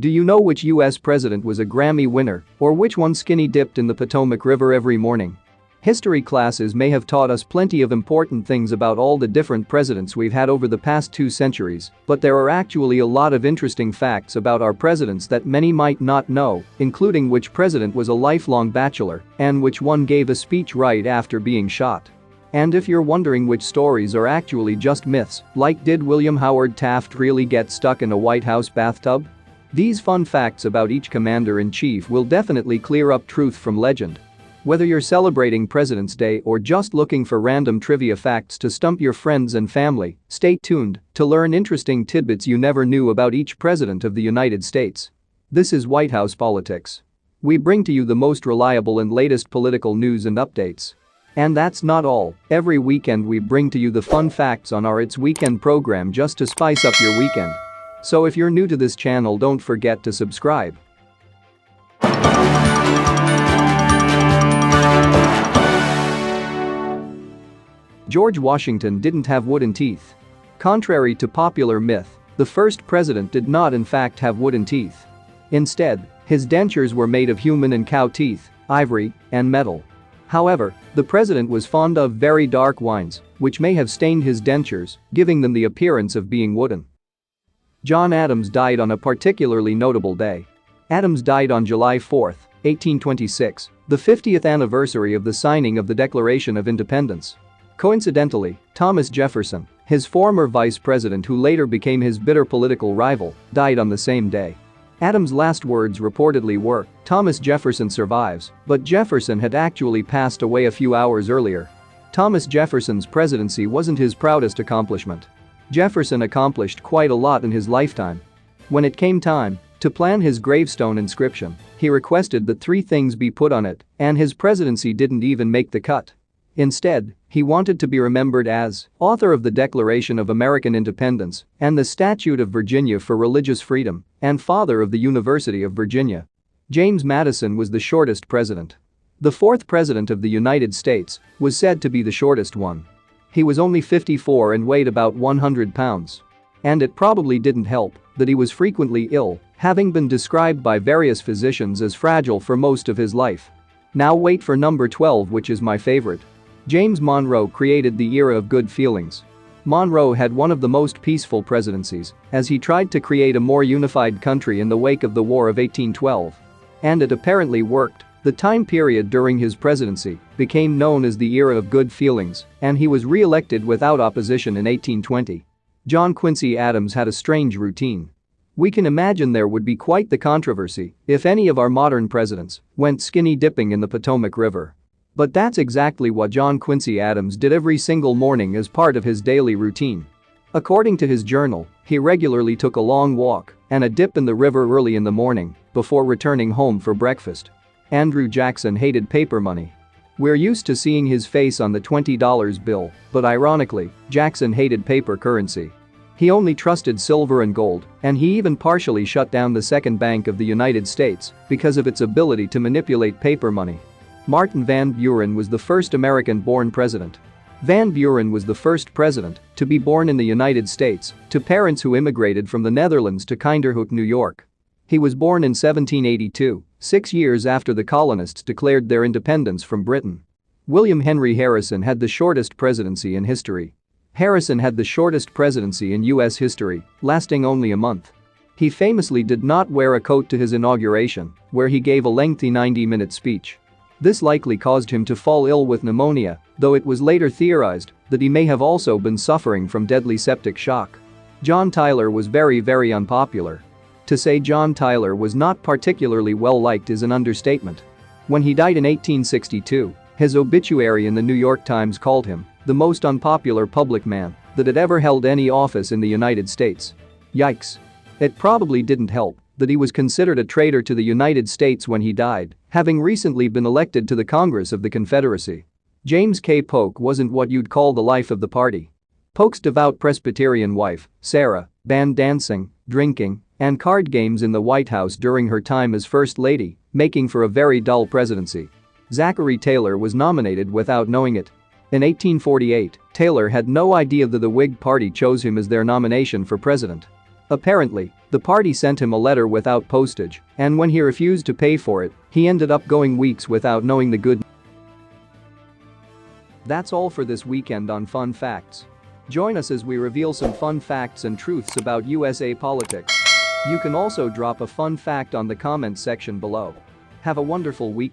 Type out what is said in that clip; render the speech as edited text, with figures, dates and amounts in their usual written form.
Do you know which US president was a Grammy winner or which one skinny dipped in the Potomac River every morning? History classes may have taught us plenty of important things about all the different presidents we've had over the past 2 centuries, but there are actually a lot of interesting facts about our presidents that many might not know, including which president was a lifelong bachelor and which one gave a speech right after being shot. And if you're wondering which stories are actually just myths, like did William Howard Taft really get stuck in a White House bathtub? These fun facts about each commander-in-chief will definitely clear up truth from legend. Whether you're celebrating President's Day or just looking for random trivia facts to stump your friends and family, stay tuned to learn interesting tidbits you never knew about each president of the United States. This is White House Politics. We bring to you the most reliable and latest political news and updates. And that's not all. Every weekend we bring to you the fun facts on our It's Weekend program just to spice up your weekend. So if you're new to this channel, don't forget to subscribe. George Washington didn't have wooden teeth. Contrary to popular myth, the first president did not in fact have wooden teeth. Instead, his dentures were made of human and cow teeth, ivory, and metal. However, the president was fond of very dark wines, which may have stained his dentures, giving them the appearance of being wooden. John Adams died on a particularly notable day. Adams died on July 4, 1826, the 50th anniversary of the signing of the Declaration of Independence. Coincidentally, Thomas Jefferson, his former vice president who later became his bitter political rival, died on the same day. Adams' last words reportedly were, "Thomas Jefferson survives," but Jefferson had actually passed away a few hours earlier. Thomas Jefferson's presidency wasn't his proudest accomplishment. Jefferson accomplished quite a lot in his lifetime. When it came time to plan his gravestone inscription, he requested that 3 things be put on it, and his presidency didn't even make the cut. Instead, he wanted to be remembered as author of the Declaration of American Independence and the Statute of Virginia for Religious Freedom and father of the University of Virginia. James Madison was the shortest president. The 4th president of the United States was said to be the shortest one. He was only 54 and weighed about 100 pounds. And it probably didn't help that he was frequently ill, having been described by various physicians as fragile for most of his life. Now wait for number 12, which is my favorite. James Monroe created the era of good feelings. Monroe had one of the most peaceful presidencies, as he tried to create a more unified country in the wake of the War of 1812. And it apparently worked. The time period during his presidency became known as the era of good feelings, and he was re-elected without opposition in 1820. John Quincy Adams had a strange routine. We can imagine there would be quite the controversy if any of our modern presidents went skinny dipping in the Potomac River. But that's exactly what John Quincy Adams did every single morning as part of his daily routine. According to his journal, he regularly took a long walk and a dip in the river early in the morning before returning home for breakfast. Andrew Jackson hated paper money. We're used to seeing his face on the $20 bill, but ironically, Jackson hated paper currency. He only trusted silver and gold, and he even partially shut down the Second Bank of the United States because of its ability to manipulate paper money. Martin Van Buren was the first American-born president. Van Buren was the first president to be born in the United States to parents who immigrated from the Netherlands to Kinderhook, New York. He was born in 1782, 6 years after the colonists declared their independence from Britain. William Henry Harrison had the shortest presidency in history. Harrison had the shortest presidency in U.S. history, lasting only a month. He famously did not wear a coat to his inauguration, where he gave a lengthy 90-minute speech. This likely caused him to fall ill with pneumonia, though it was later theorized that he may have also been suffering from deadly septic shock. John Tyler was very unpopular. To say John Tyler was not particularly well-liked is an understatement. When he died in 1862, his obituary in the New York Times called him the most unpopular public man that had ever held any office in the United States. Yikes. It probably didn't help that he was considered a traitor to the United States when he died, having recently been elected to the Congress of the Confederacy. James K. Polk wasn't what you'd call the life of the party. Polk's devout Presbyterian wife, Sarah, banned dancing, drinking, and card games in the White House during her time as First Lady, making for a very dull presidency. Zachary Taylor was nominated without knowing it. In 1848, Taylor had no idea that the Whig Party chose him as their nomination for president. Apparently, The party sent him a letter without postage, and when he refused to pay for it, he ended up going weeks without knowing the good. That's all for this weekend on Fun Facts. Join us as we reveal some fun facts and truths about USA politics. You can also drop a fun fact on the comments section below. Have a wonderful weekend.